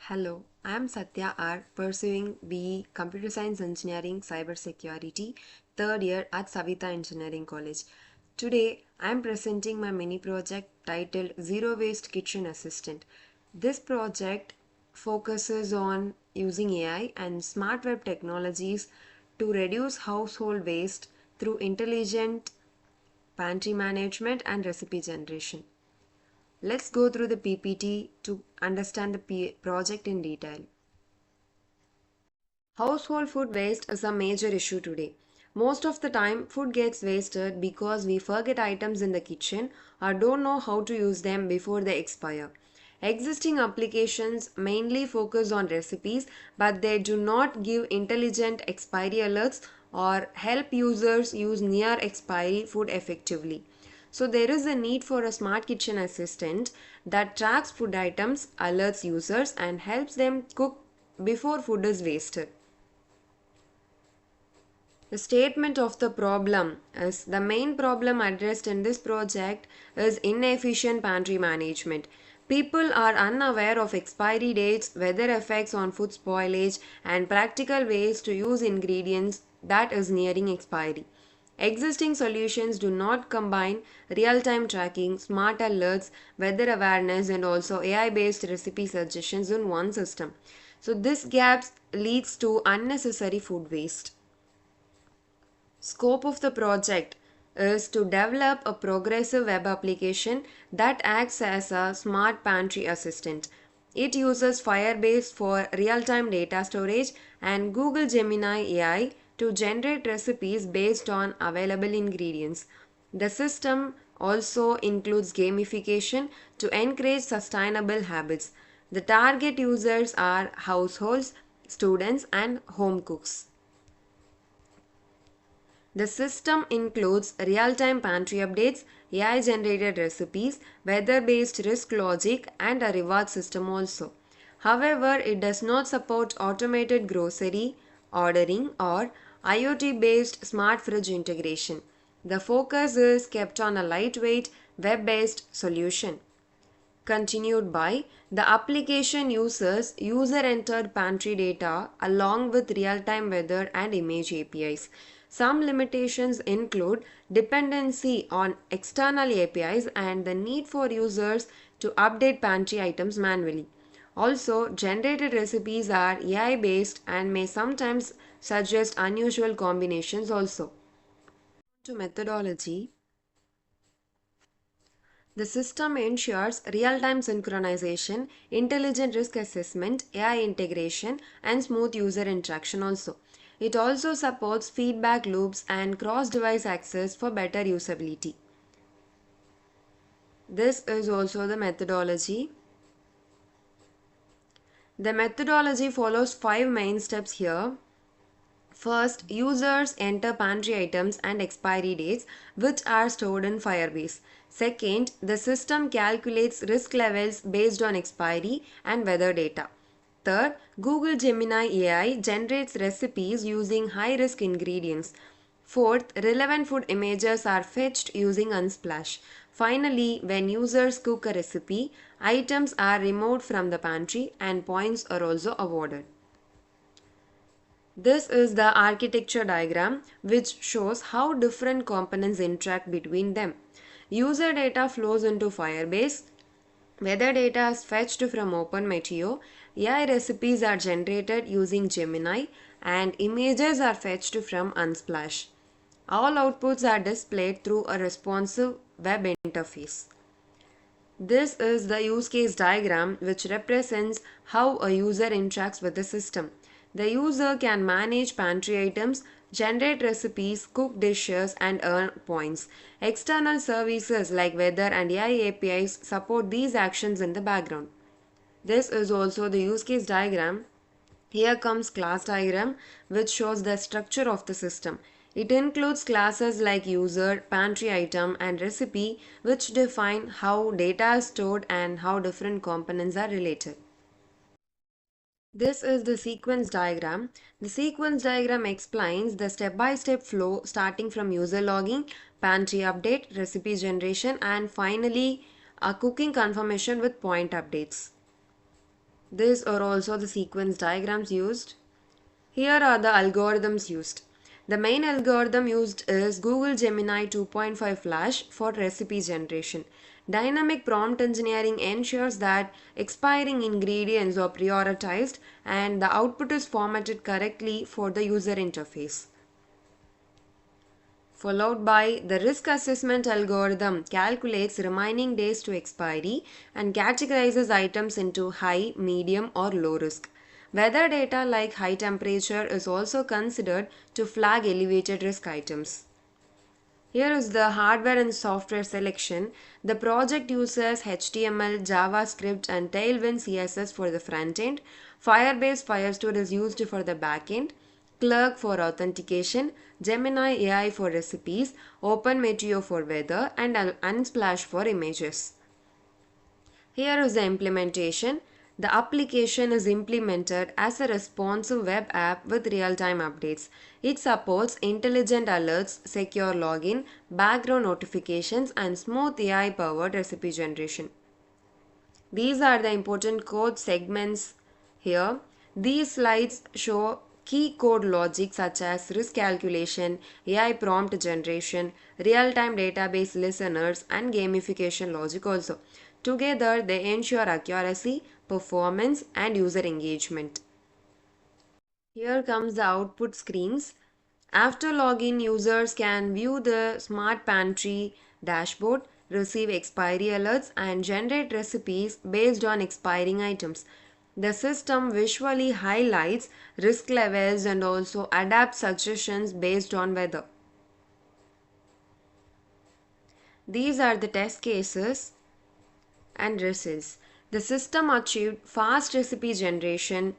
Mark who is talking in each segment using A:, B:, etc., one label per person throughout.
A: Hello, I am Satya R, pursuing BE Computer Science Engineering Cybersecurity, third year at Savita Engineering College. Today, I am presenting my mini project titled Zero Waste Kitchen Assistant. This project focuses on using AI and smart web technologies to reduce household waste through intelligent pantry management and recipe generation. Let's go through the PPT to understand the project in detail. Household food waste is a major issue today. Most of the time, food gets wasted because we forget items in the kitchen or don't know how to use them before they expire. Existing applications mainly focus on recipes, but they do not give intelligent expiry alerts or help users use near expiry food effectively. So there is a need for a smart kitchen assistant that tracks food items, alerts users and helps them cook before food is wasted. The statement of the problem is the main problem addressed in this project is inefficient pantry management. People are unaware of expiry dates, weather effects on food spoilage, and practical ways to use ingredients that is nearing expiry. Existing solutions do not combine real-time tracking, smart alerts, weather awareness, and also AI-based recipe suggestions in one system. So this gap leads to unnecessary food waste. Scope of the project is to develop a progressive web application that acts as a smart pantry assistant. It uses Firebase for real-time data storage and Google Gemini AI to generate recipes based on available ingredients. The system also includes gamification to encourage sustainable habits. The target users are households, students, and home cooks. The system includes real-time pantry updates, AI-generated recipes, weather-based risk logic, and a reward system also. However, it does not support automated grocery ordering or IoT-based smart fridge integration. The focus is kept on a lightweight, web-based solution. Continued by the application uses user entered pantry data along with real time weather and image APIs. Some limitations include dependency on external APIs and the need for users to update pantry items manually. Also, generated recipes are AI based and may sometimes suggest unusual combinations also. To methodology, the system ensures real-time synchronization, intelligent risk assessment, AI integration, and smooth user interaction also. It also supports feedback loops and cross-device access for better usability. This is also the methodology. The methodology follows 5 main steps here. First, users enter pantry items and expiry dates which are stored in Firebase. Second, the system calculates risk levels based on expiry and weather data. Third, Google Gemini AI generates recipes using high-risk ingredients. Fourth, relevant food images are fetched using Unsplash. Finally, when users cook a recipe, items are removed from the pantry and points are also awarded. This is the architecture diagram which shows how different components interact between them. User data flows into Firebase, weather data is fetched from OpenMeteo, AI recipes are generated using Gemini, and images are fetched from Unsplash. All outputs are displayed through a responsive web interface. This is the use case diagram which represents how a user interacts with the system. The user can manage pantry items, generate recipes, cook dishes, and earn points. External services like weather and AI APIs support these actions in the background. This is also the use case diagram. Here comes class diagram which shows the structure of the system. It includes classes like user, pantry item and recipe which define how data is stored and how different components are related. This is the sequence diagram. The sequence diagram explains the step-by-step flow starting from user logging, pantry update, recipe generation and finally a cooking confirmation with point updates. These are also the sequence diagrams used. Here are the algorithms used. The main algorithm used is Google Gemini 2.5 Flash for recipe generation. Dynamic prompt engineering ensures that expiring ingredients are prioritized and the output is formatted correctly for the user interface. Followed by the risk assessment algorithm calculates remaining days to expiry and categorizes items into high, medium or low risk. Weather data like high temperature is also considered to flag elevated risk items. Here is the hardware and software selection. The project uses HTML, JavaScript and Tailwind CSS for the front end. Firebase Firestore is used for the back end. Clerk for authentication, Gemini AI for recipes, OpenMeteo for weather and Unsplash for images. Here is the implementation. The application is implemented as a responsive web app with real-time updates. It supports intelligent alerts, secure login, background notifications, and smooth AI-powered recipe generation. These are the important code segments here. These slides show key code logic such as risk calculation, AI prompt generation, real-time database listeners, and gamification logic also. Together, they ensure accuracy, performance, and user engagement. Here comes the output screens. After login, users can view the Smart Pantry dashboard, receive expiry alerts, and generate recipes based on expiring items. The system visually highlights risk levels and also adapts suggestions based on weather. These are the test cases and results. The system achieved fast recipe generation,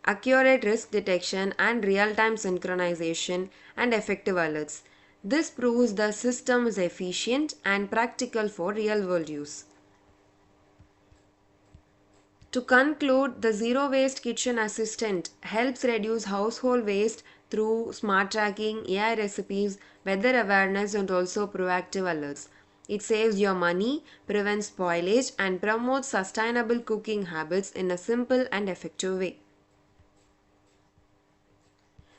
A: accurate risk detection, and real-time synchronization and effective alerts. This proves the system is efficient and practical for real-world use. To conclude, the Zero Waste Kitchen Assistant helps reduce household waste through smart tracking, AI recipes, weather awareness, and also proactive alerts. It saves your money, prevents spoilage, and promotes sustainable cooking habits in a simple and effective way.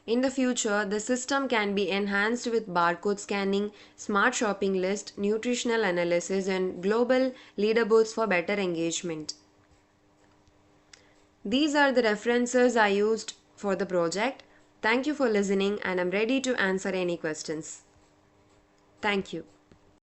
A: In the future, the system can be enhanced with barcode scanning, smart shopping list, nutritional analysis, and global leaderboards for better engagement. These are the references I used for the project. Thank you for listening and I'm ready to answer any questions. Thank you.